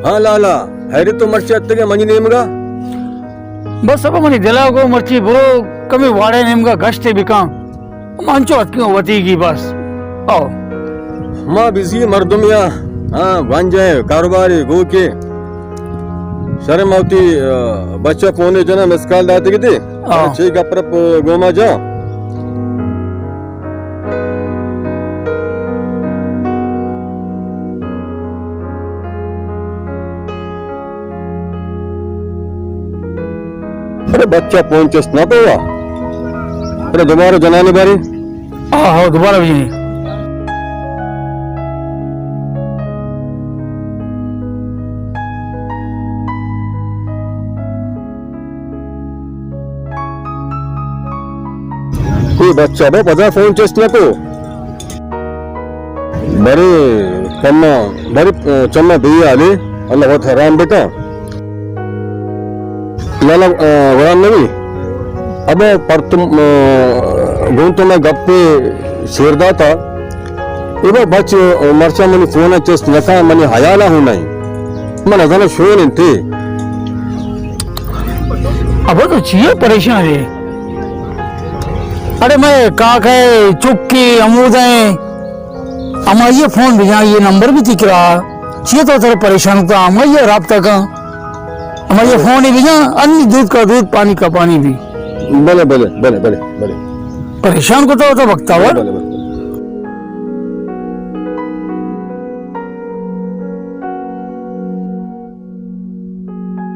हाँ लाला हैरी तो मर्ची अत्ते मंजी नेमगा बस अब मनी दिलागो मर्ची बुरो कमी वाड़े नेमगा गश्ते बिका मांचो अतक्यों वतीगी बस आओ माँ बिजी मर्दुम या हाँ बन जाए कारोबारी गो के शर्म आवती बच्चा फोने जना मिसकाल दाते किते ठीक अप्रप गोमा जा अरे बच्चा फोन चेस्ट ना तो अरे दोबारा जनाने बारी हाँ दोबारा भी कोई बच्चा बे पता फोन चेस्ट ना तो बड़े चम्मा दिया आले अल्लाह बहुत हराम बेटा लाला वरान नहीं अब पर तुम गुण तो मैं गप्पे शेरदा था इबा बच मर्चा मनी फोन चेस्ट नका मनी हयाला हूं नहीं मन अजाना शो नहीं थे अब तो चाहिए परेशान है अरे मैं काक है चुक्की अमूद है हमारा ये फोन भेजा ये नंबर भी दिख रहा चाहिए तो तेरे परेशान होता हमारा ये राब्ता का हमारा ये फोन ही भेजा अन्य दूध का दूध पानी का पानी भी भले भले भले भले भले परेशान को तो वक्त आवा भले भले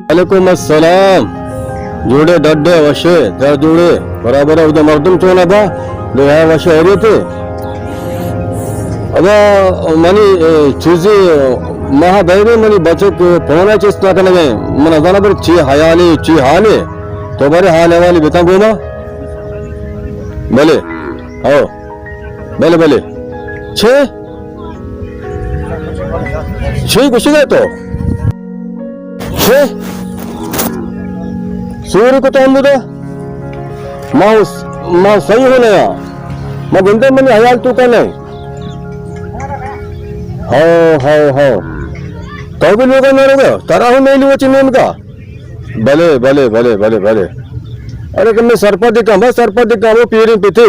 वालेकुम अस्सलाम जोड़े डड्डे वशे दर जोड़े बराबर उधर मर्दम चोना बा दो है वशे हरे थे अब मनी चीज़ी महादैवी मनी बच्चे को फोना चेस्टा करने गए मन अजाना पर ची हयाली ची हाले तो बारे हाले वाली बेटा गोमा भले आओ भले भले छे कुछ गए तो छे सूर्य को तो हम दे माँ सही होने या मैं बिंदे मनी हयाल तू का नहीं हाँ तो भी लोग ना रोगे तारा हूँ नहीं लियो चिन्ह इनका भले भले भले भले भले अरे कि मैं सरपंच दिखा बस सरपंच दिखा वो पीरी पीते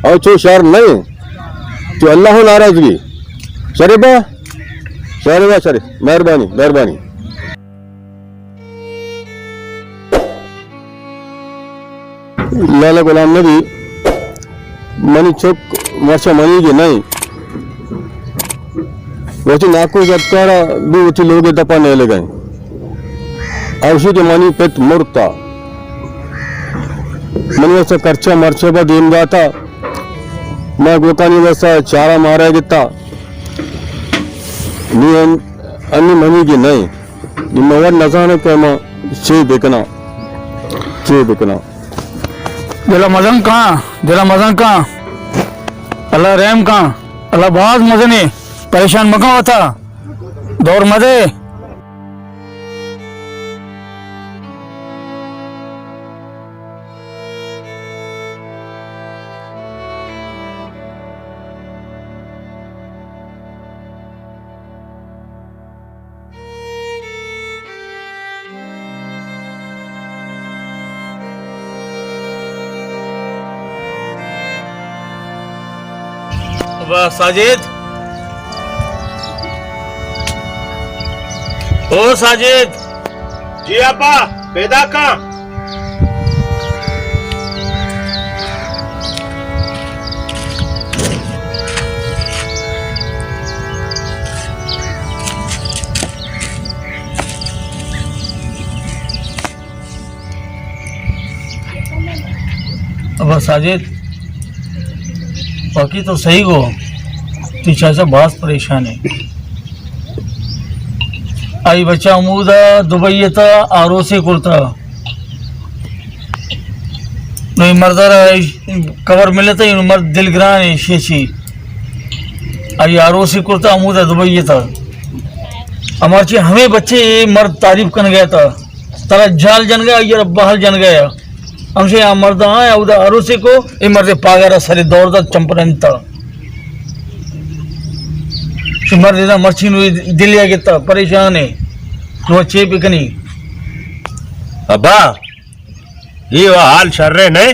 और छो शहर नहीं तो अल्लाह नाराजगी शरीबा शरी मेहरबानी मेहरबानी लाला गुलाम नबी मनी चौक मर्चा मनी के नहीं वैसे नाकू जत्तारा भी उठी लोग दपा नहीं ले गए औषधि के मनी पेट मुर्ता मनी वैसा खर्चा मर्चे पर दीन जाता मैं गोकानी वैसा चारा मारा गिता नी अन्य मनी की नहीं निम्नवर नजाने के मां चे देखना दिला मजन कहाँ अल्लाह रहम कहाँ अल्लाह बहुत मजे ने परेशान मका होता दौर मजे साजिद ओ साजिद जी आपा पैदा का अब साजिद बाकी तो सही गो तू चाचा बहुत परेशान है आई बच्चा अमूदा दुबई था आरो से कुर्ता नहीं मर्दर कवर मिले था मर्द दिलग्रान है शेची आई आरो से कुर्ता अमूदा दुबई था हमारे हमें बच्चे मर्द तारीफ कर गया था तारा जाल जन गया ये बहल जन गया हमसे यहाँ मर्द आया उधर आरो से को ये मर्द पागरा सारे दौड़ दा चंपरन था मर्द मर्ची दिलिया गिता परेशान है नो चेप कनी अब्बा ये हाल शर्रे नहीं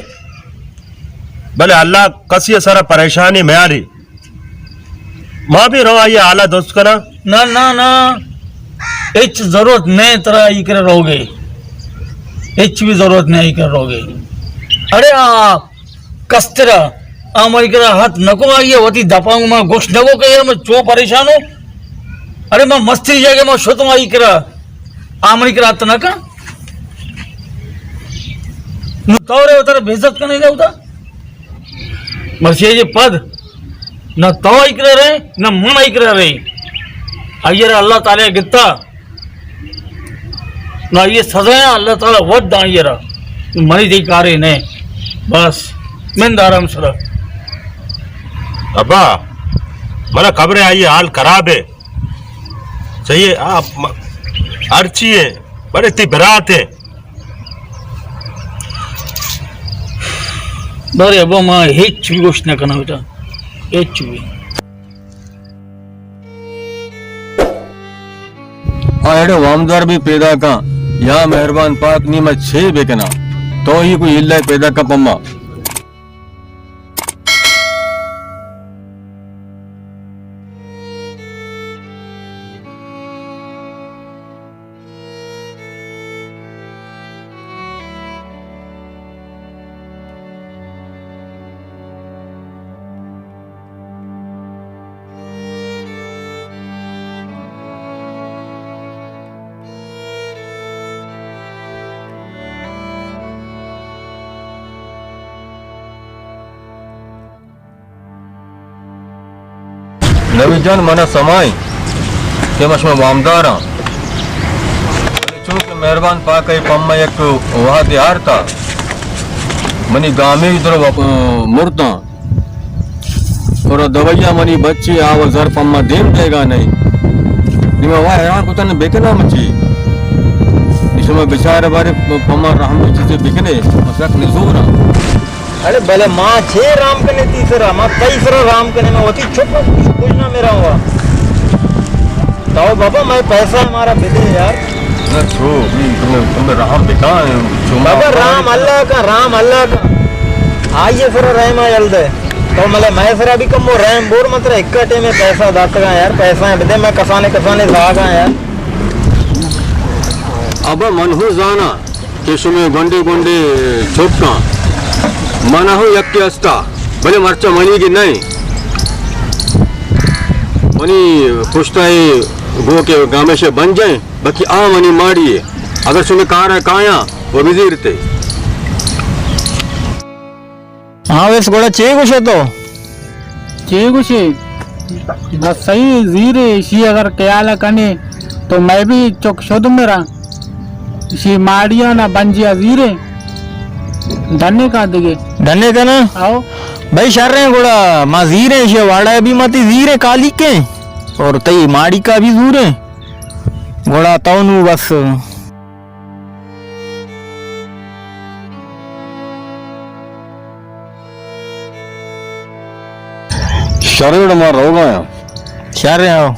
भले अल्लाह कसी सारा परेशानी में आ रही माँ भी रहो ये आला दोस्त करा ना ना ना एच जरूरत नहीं तरह ई कर रहोगे एच भी जरूरत नहीं कर रहोगे अरे आप कस्तरा आमरी करा हाथ नको आइए होती दपाऊं मैं गोश नको कहिए मैं चो परेशान हूँ अरे मैं मस्ती जाके मैं शोतम आई करा आमरी करा हाथ नका तौरे उतर बेइज्जत करने दे उतर मर्सी ये पद न तो इकरा रहे न मन इकरा रहे आइए अल्लाह ताला गित्ता ना ये सजाया अल्लाह ताला वट दाइए रहा मरी दी कारे ने बस मैं दाराम सरा अब्बा मला खबर है ये हाल खराब है सही है आप अर्ची है बड़े ती बरात है बरे अब मां हेच भी गोष्ट न करना बेटा हेच भी हाँ एडे वामदार भी पैदा का या मेहरबान पाक नी मैं छे बेकना तो ही कोई इल्ला पैदा का पम्मा नवी जान मना समाई के मश में वामदार चूंकि मेहरबान पाक पम्मा एक वहा दिहार था मनी गामे इधर मुर्दा और दवाइया मनी बच्ची आव जर पम्मा देन देगा नहीं निमा वहा हैरान कुतन बेकना मची इसमें बेचारे बारे पम्मा रहम चीजें बिकने मसक निजूरा अरे भले माँ छे राम कने तीसरा माँ तीसरा राम कने में होती छुप कुछ ना मेरा हुआ तो बाबा मैं पैसा हमारा बिदे यार न छो भी तुम्हें रहम बिका बाबा राम अल्लाह का आइए फिर रहमा जल्द तो मले मैं फिर अभी कम वो रहम बोर मत रहे इकट्ठे में पैसा दाता का यार पैसा है बिदे मैं कसाने जागा यार अब मन हो जाना कि सुमे गोंडे गोंडे छुपका मना हो यक के अस्ता भले मर्चा मनी की नहीं मनी खुशता है गो के गामे से बन जाए बाकी आ मनी मारिए अगर सुने कार है काया वो विजीर थे हाँ वैसे गोड़ा चे कुछ है तो चे कुछ बस सही जीरे शी अगर कयाला कने तो मैं भी चौक शोध मेरा शी माड़िया ना बंजिया जीरे धन्य का दिगे धन्य का ना आओ भाई शर रहे गोड़ा माँ जीरे शे वाड़ा भी मत जीरे काली के और तई माड़ी का भी जूरे गोड़ा तौनु बस शरीर मार हो गया शर रहे हो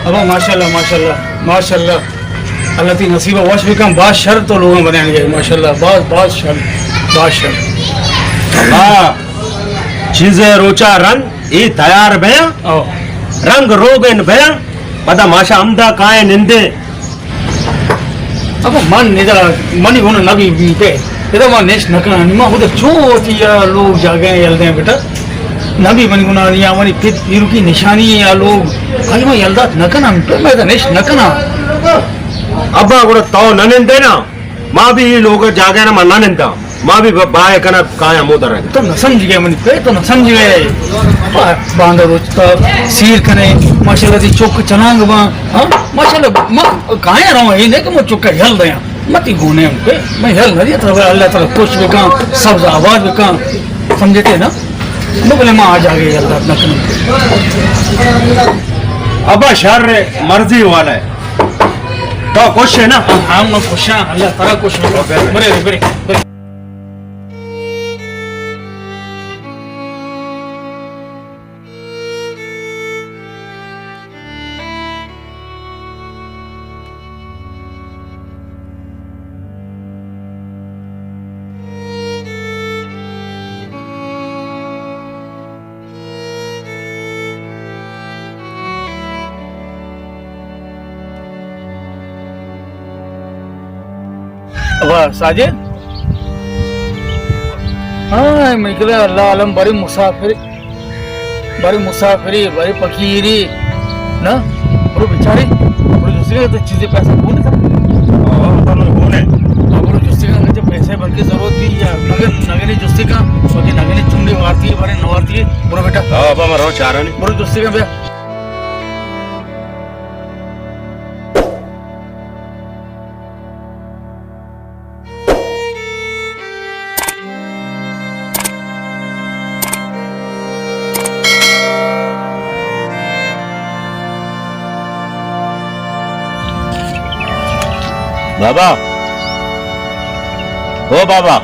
अब माशाल्लाह माशाल्लाह माशाल्लाह अल्लाह की नसीब वाश भी कम बादशाह तो लोग बनाएंगे माशाल्लाह बादशाह चीजें रोचा रंग ये तैयार भया आओ रंग रोगन भया पता माशा अमदा काए निंदे अब मन निदा मनी होना नबी पे इधर वहाँ नेश नकना निमा उधर छोटी या लोग जागे यल्दे हैं बेटा नबी मनी गुना या मनी फिर हीरो की निशानी है या लोग कहीं में यल्दा नकना पे मैं तो नेश नकना अब्बा गुड़ तो न निंदे ना माँ भी ये लोग जागे ना मना निंदा माँ भी बाय कना काया मुदर है तो न समझ गए मनी पे तो न समझ गए बांधा रोज तो सीर कने माशाल्लाह दी चौक चलांग वहाँ हाँ माशाल्लाह माँ कहाँ रहा ये नहीं कि मैं चौक हिल रहा मती गुने पे मैं हिल नहीं तो अल्लाह ताला कुछ भी कहाँ सब्ज आवाज भी कहाँ समझते ना मैं बोले माँ आ जागे अल्लाह नकना अब्बा शर मर्जी वाला है तो खुश है ना हाँ मैं खुश हूँ अल्लाह ताला खुश हो बरे बरे बरे वाह साजिद हाँ मैं कह अल्लाह आलम बड़ी मुसाफिरी बड़ी फकीरी ना बड़ो बेचारे बड़ो दूसरे तो चीजें पैसा कौन था बड़ो जुस्ती का जब पैसे भर की जरूरत भी या नगनी जुस्ती का बाकी नगनी चुंडी वारती है बड़े नवारती है बड़ो बेटा अब्बा मैं रो चाह रहा नहीं बड़ो जुस्ती का भैया बाबा ओ बाबा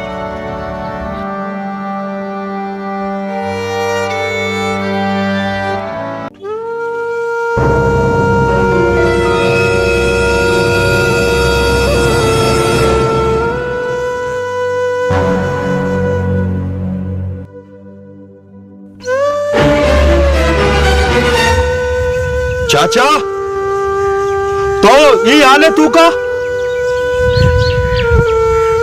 चाचा तो ये हाल है तू का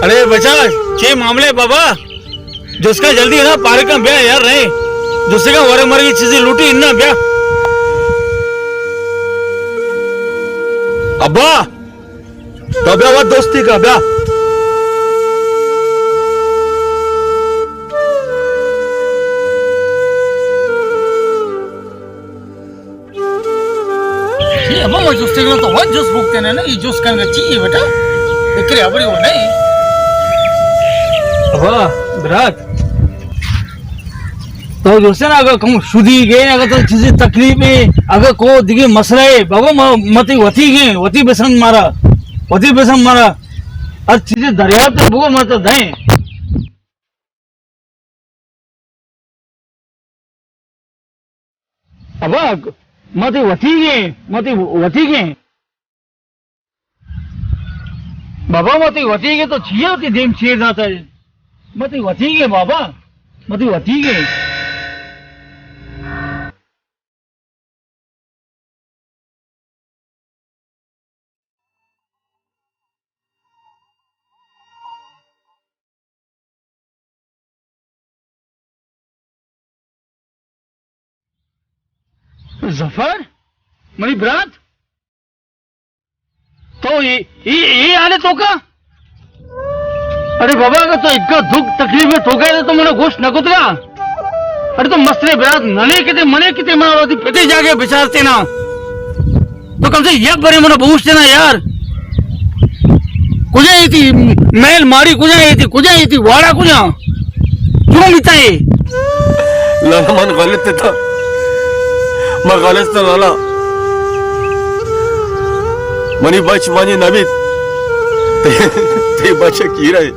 अरे बचा के मामले बाबा जिसका जल्दी है ना पारे का ब्याह यार रहे जिससे का वरे मरे की चीजें लूटी इन्ना ब्याह अब्बा तो ब्याह दोस्ती का ब्याह ये अब मैं जुस्ते का तो वह जुस भूखते ना ये जुस करना चाहिए बेटा इकरे अबरी वो नहीं वाह बरात तो जुस्ते ना अगर कम शुदी गए अगर तो चीजें तकलीफ है अगर को दिखे मसला है बाबा मती वती गए वती बेसन मारा और चीजें दरिया तो बुआ मत दें अब मती वती गए बाबा मती वती गए तो छिया होती देम छेड़ जाता है मती वती गए बाबा मती वती गए जफर मरी बरात तो ये आने तो का अरे बाबा अगर तो इतना दुख तकलीफ में तो गए तो मैंने गोश्त न कुतगा अरे तो मसले बरात नने किते मने किते मारवाती पिते जाके बिचारते ना तो कम से एक बारे मैंने पूछते ना यार कुछ आई थी महल मारी कुछ आई थी वाड़ा कुछ क्यों मिता है लाला मन गलत था मैं गलत था लाला मनी बच मनी नबी ते बच की रहे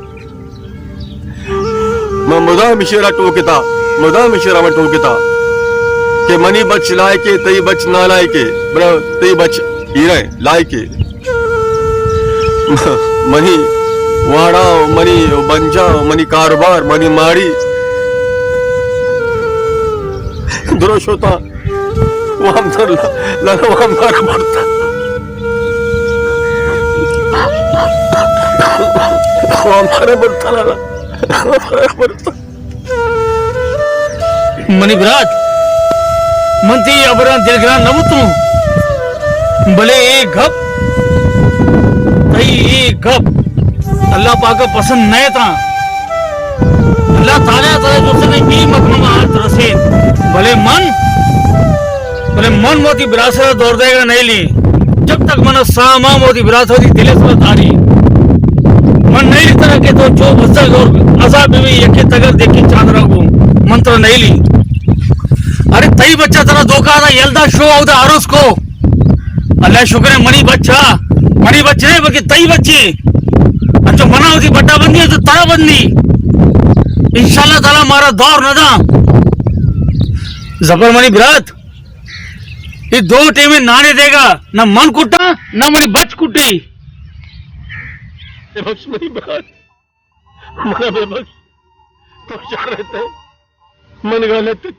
मैं मुदा मिशरा टोकता कि मनी बच लाए के तई बच ना लाए के बरा तई बच की रहे लाए के मनी वाड़ा मनी बंजा मनी कारोबार मनी माड़ी दुरुस्त होता वामधर लाला वामधर पड़ता वामधर पड़ता लाला पड़ता मनी विराट मनती अबरा दिलग्रा नवतु भले एक घप तई एक घप अल्लाह पाक पसंद नहीं था अल्लाह ताला ताला जो से भी मकम हाथ रसे भले मन मोती विरासत दौड़ देगा नहीं ली जब तक मन सामा मोती विरासत होती दिले से तारी मन नहीं तरह के तो जो बसक और अजाब भी यके तगर देखी चांद रखू मंत्र नहीं ली अरे तई बच्चा तेरा धोखा था यल्दा शो होता आरुस को अल्लाह शुक्र है मनी बच्चे नहीं बल्कि तई बच्ची जो मना होती बट्टा बंदी है तो तारा बंदी इंशाल्लाह ताला मारा दौर न था जबर मनी विराट ये दो टीमें नाने देगा ना मन कुटा ना मनी बच कुटी बख्श मेरी बात मना बेबख्श तो जा रहते मन गा लेते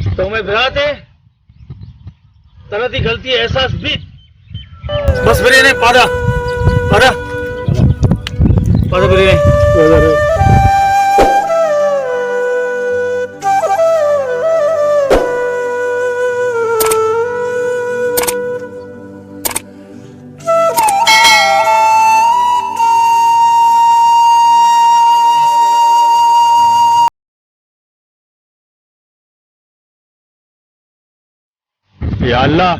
तो मैं विराट है तरह की गलती एहसास भी बस मेरे ने पादा मेरे ने या अल्लाह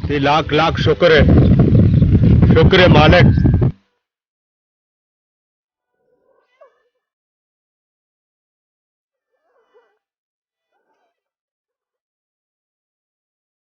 ते लाख लाख शुक्र है मालिक